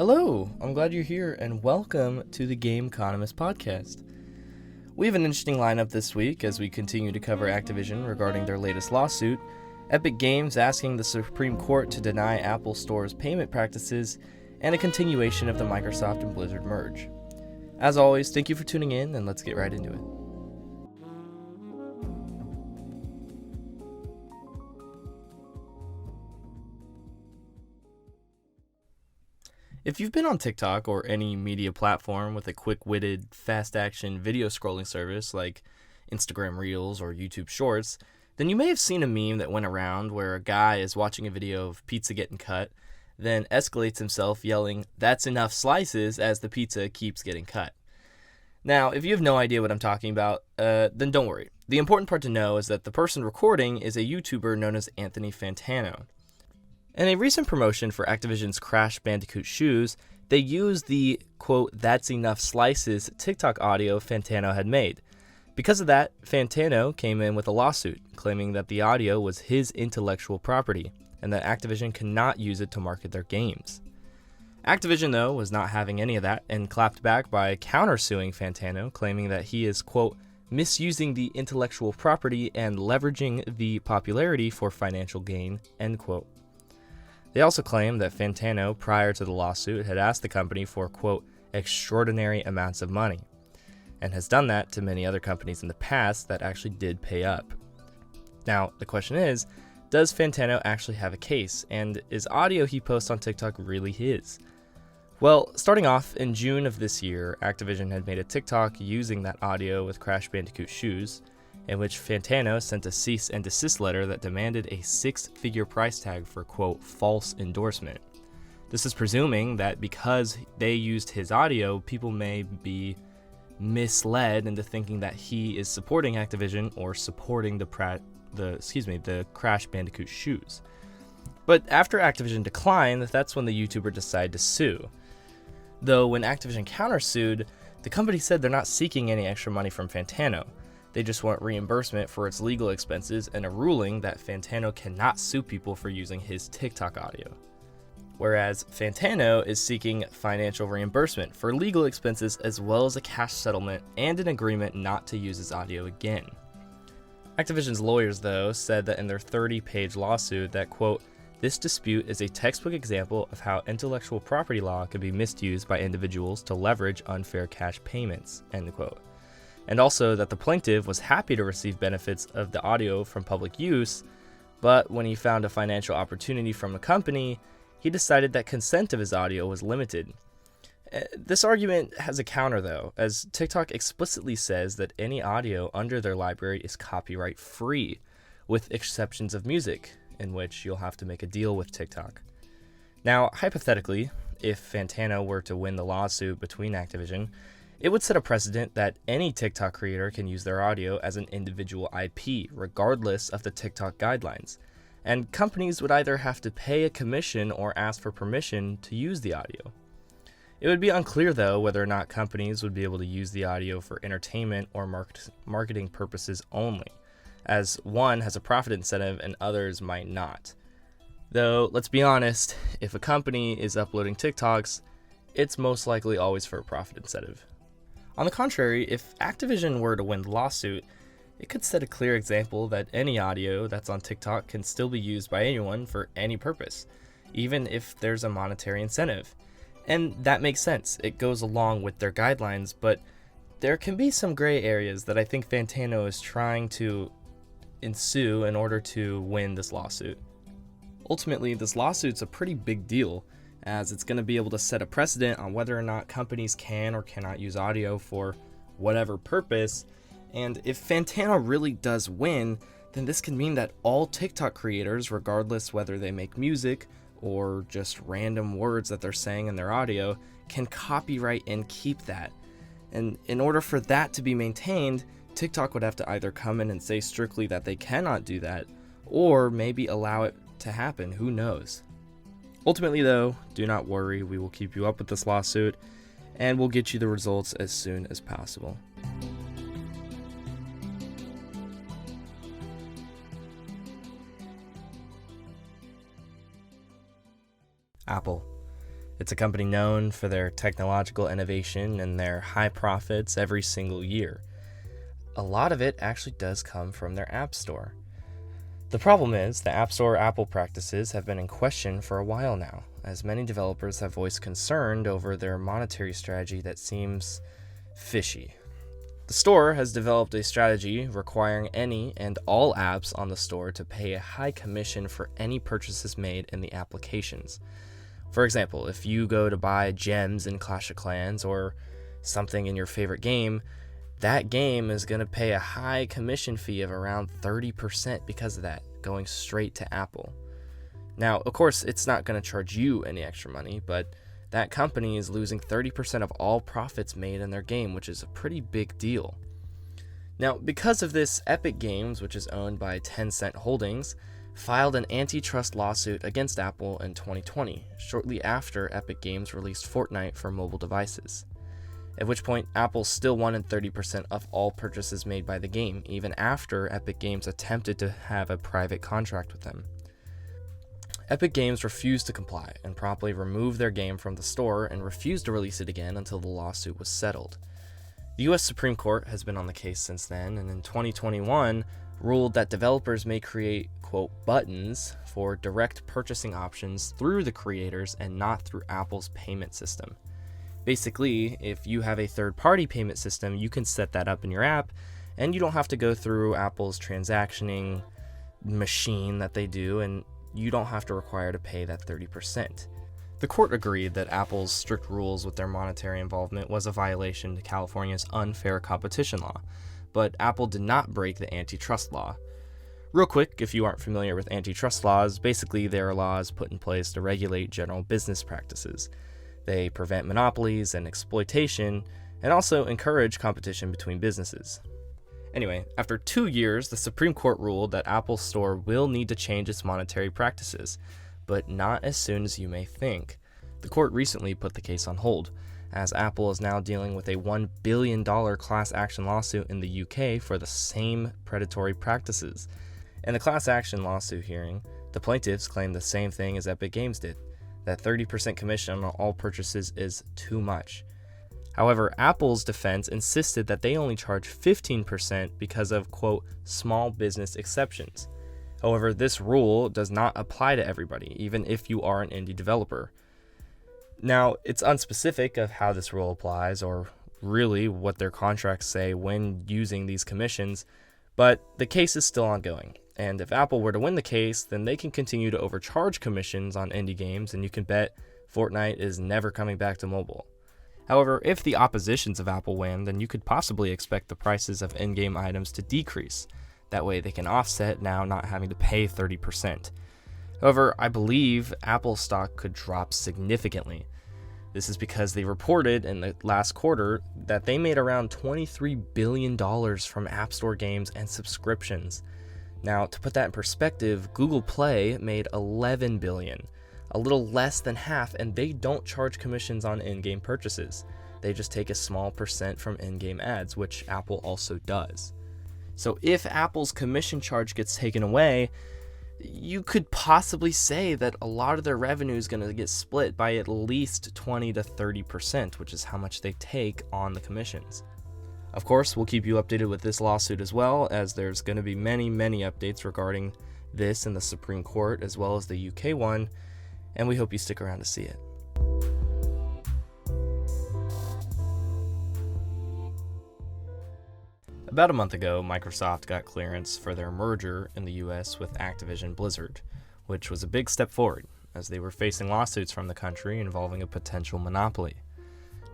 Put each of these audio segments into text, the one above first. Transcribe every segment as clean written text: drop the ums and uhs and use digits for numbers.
Hello, I'm glad you're here, and welcome to the Game-Conomist podcast. We have an interesting lineup this week as we continue to cover Activision regarding their latest lawsuit, Epic Games asking the Supreme Court to deny Apple Store's payment practices, and a continuation of the Microsoft and Blizzard merge. As always, thank you for tuning in, and let's get right into it. If you've been on TikTok or any media platform with a quick-witted, fast-action video scrolling service like Instagram Reels or YouTube Shorts, then you may have seen a meme that went around where a guy is watching a video of pizza getting cut, then escalates himself yelling, "That's enough slices," as the pizza keeps getting cut. Now, if you have no idea what I'm talking about, then don't worry. The important part to know is that the person recording is a YouTuber known as Anthony Fantano. In a recent promotion for Activision's Crash Bandicoot shoes, they used the, quote, "That's enough slices" TikTok audio Fantano had made. Because of that, Fantano came in with a lawsuit, claiming that the audio was his intellectual property, and that Activision cannot use it to market their games. Activision, though, was not having any of that, and clapped back by countersuing Fantano, claiming that he is, quote, "misusing the intellectual property and leveraging the popularity for financial gain," end quote. They also claim that Fantano, prior to the lawsuit, had asked the company for, quote, "extraordinary amounts of money," and has done that to many other companies in the past that actually did pay up. Now, the question is, does Fantano actually have a case, and is audio he posts on TikTok really his? Well, starting off, in June of this year, Activision had made a TikTok using that audio with Crash Bandicoot shoes, in which Fantano sent a cease and desist letter that demanded a six-figure price tag for, quote, "false endorsement." This is presuming that because they used his audio, people may be misled into thinking that he is supporting Activision or supporting the Crash Bandicoot shoes. But after Activision declined, that's when the YouTuber decided to sue. Though when Activision countersued, the company said they're not seeking any extra money from Fantano. They just want reimbursement for its legal expenses and a ruling that Fantano cannot sue people for using his TikTok audio. Whereas Fantano is seeking financial reimbursement for legal expenses as well as a cash settlement and an agreement not to use his audio again. Activision's lawyers, though, said that in their 30-page lawsuit that, quote, "this dispute is a textbook example of how intellectual property law can be misused by individuals to leverage unfair cash payments," end quote. And also that the plaintiff was happy to receive benefits of the audio from public use, but when he found a financial opportunity from a company, he decided that consent of his audio was limited. This argument has a counter, though, as TikTok explicitly says that any audio under their library is copyright free, with exceptions of music, in which you'll have to make a deal with TikTok. Now, hypothetically, if Fantano were to win the lawsuit between Activision, it would set a precedent that any TikTok creator can use their audio as an individual IP, regardless of the TikTok guidelines. And companies would either have to pay a commission or ask for permission to use the audio. It would be unclear, though, whether or not companies would be able to use the audio for entertainment or marketing purposes only, as one has a profit incentive and others might not. Though, let's be honest, if a company is uploading TikToks, it's most likely always for a profit incentive. On the contrary, if Activision were to win the lawsuit, it could set a clear example that any audio that's on TikTok can still be used by anyone for any purpose, even if there's a monetary incentive. And that makes sense. It goes along with their guidelines, but there can be some gray areas that I think Fantano is trying to ensue in order to win this lawsuit. Ultimately, this lawsuit's a pretty big deal, as it's going to be able to set a precedent on whether or not companies can or cannot use audio for whatever purpose. And if Fantano really does win, then this can mean that all TikTok creators, regardless whether they make music or just random words that they're saying in their audio, can copyright and keep that. And in order for that to be maintained, TikTok would have to either come in and say strictly that they cannot do that, or maybe allow it to happen, who knows. Ultimately, though, do not worry, we will keep you up with this lawsuit, and we'll get you the results as soon as possible. Apple. It's a company known for their technological innovation and their high profits every single year. A lot of it actually does come from their App Store. The problem is, the App Store Apple practices have been in question for a while now, as many developers have voiced concern over their monetary strategy that seems fishy. The store has developed a strategy requiring any and all apps on the store to pay a high commission for any purchases made in the applications. For example, if you go to buy gems in Clash of Clans or something in your favorite game, that game is going to pay a high commission fee of around 30% because of that, going straight to Apple. Now, of course, it's not going to charge you any extra money, but that company is losing 30% of all profits made in their game, which is a pretty big deal. Now, because of this, Epic Games, which is owned by Tencent Holdings, filed an antitrust lawsuit against Apple in 2020, shortly after Epic Games released Fortnite for mobile devices. At which point, Apple still wanted 30% of all purchases made by the game, even after Epic Games attempted to have a private contract with them. Epic Games refused to comply and promptly removed their game from the store and refused to release it again until the lawsuit was settled. The US Supreme Court has been on the case since then, and in 2021 ruled that developers may create, quote, buttons for direct purchasing options through the creators and not through Apple's payment system. Basically, if you have a third-party payment system, you can set that up in your app, and you don't have to go through Apple's transactioning machine that they do, and you don't have to require to pay that 30%. The court agreed that Apple's strict rules with their monetary involvement was a violation to California's unfair competition law, but Apple did not break the antitrust law. Real quick, if you aren't familiar with antitrust laws, basically they are laws put in place to regulate general business practices. They prevent monopolies and exploitation, and also encourage competition between businesses. Anyway, after 2 years, the Supreme Court ruled that Apple's store will need to change its monetary practices, but not as soon as you may think. The court recently put the case on hold, as Apple is now dealing with a $1 billion class action lawsuit in the UK for the same predatory practices. In the class action lawsuit hearing, the plaintiffs claimed the same thing as Epic Games did, that 30% commission on all purchases is too much. However, Apple's defense insisted that they only charge 15% because of, quote, small business exceptions. However, this rule does not apply to everybody, even if you are an indie developer. Now, it's unspecific of how this rule applies or really what their contracts say when using these commissions, but the case is still ongoing. And if Apple were to win the case, then they can continue to overcharge commissions on indie games, and you can bet Fortnite is never coming back to mobile. However, if the oppositions of Apple win, then you could possibly expect the prices of in-game items to decrease. That way they can offset now not having to pay 30%. However, I believe Apple stock could drop significantly. This is because they reported in the last quarter that they made around $23 billion from App Store games and subscriptions. Now, to put that in perspective, Google Play made $11 billion, a little less than half, and they don't charge commissions on in-game purchases. They just take a small percent from in-game ads, which Apple also does. So if Apple's commission charge gets taken away, you could possibly say that a lot of their revenue is going to get split by at least 20 to 30%, which is how much they take on the commissions. Of course, we'll keep you updated with this lawsuit as well, as there's going to be many updates regarding this in the Supreme Court as well as the UK one, and we hope you stick around to see it. About a month ago, Microsoft got clearance for their merger in the US with Activision Blizzard, which was a big step forward, as they were facing lawsuits from the country involving a potential monopoly.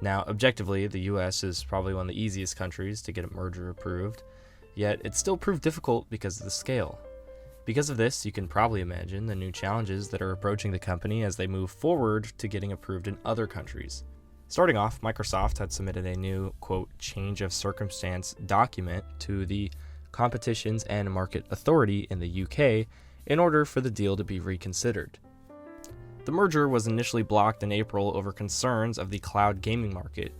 Now, objectively, the US is probably one of the easiest countries to get a merger approved, yet it still proved difficult because of the scale. Because of this, you can probably imagine the new challenges that are approaching the company as they move forward to getting approved in other countries. Starting off, Microsoft had submitted a new, quote, change of circumstance document to the Competitions and Market Authority in the UK in order for the deal to be reconsidered. The merger was initially blocked in April over concerns of the cloud gaming market,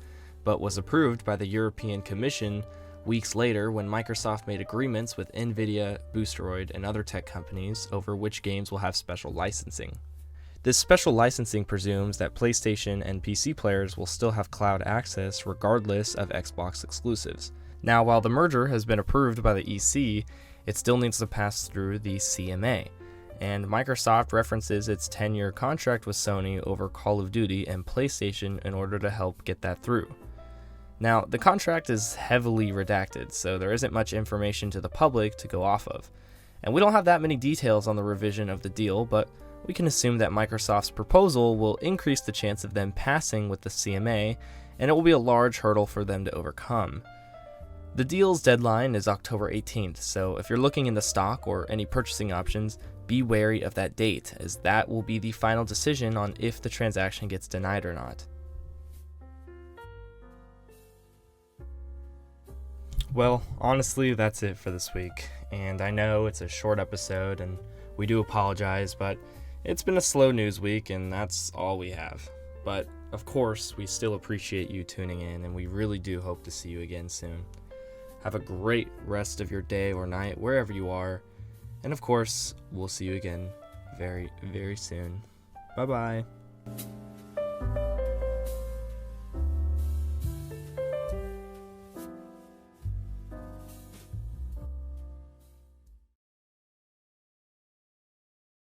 but was approved by the European Commission weeks later when Microsoft made agreements with Nvidia, Boosteroid, and other tech companies over which games will have special licensing. This special licensing presumes that PlayStation and PC players will still have cloud access regardless of Xbox exclusives. Now, while the merger has been approved by the EC, it still needs to pass through the CMA, and Microsoft references its 10-year contract with Sony over Call of Duty and PlayStation in order to help get that through. Now, the contract is heavily redacted, so there isn't much information to the public to go off of. And we don't have that many details on the revision of the deal, but we can assume that Microsoft's proposal will increase the chance of them passing with the CMA, and it will be a large hurdle for them to overcome. The deal's deadline is October 18th, so if you're looking into stock or any purchasing options, be wary of that date, as that will be the final decision on if the transaction gets denied or not. Well, honestly, that's it for this week, and I know it's a short episode, and we do apologize, but it's been a slow news week, and that's all we have. But, of course, we still appreciate you tuning in, and we really do hope to see you again soon. Have a great rest of your day or night, wherever you are, and of course, we'll see you again very, very soon. Bye-bye.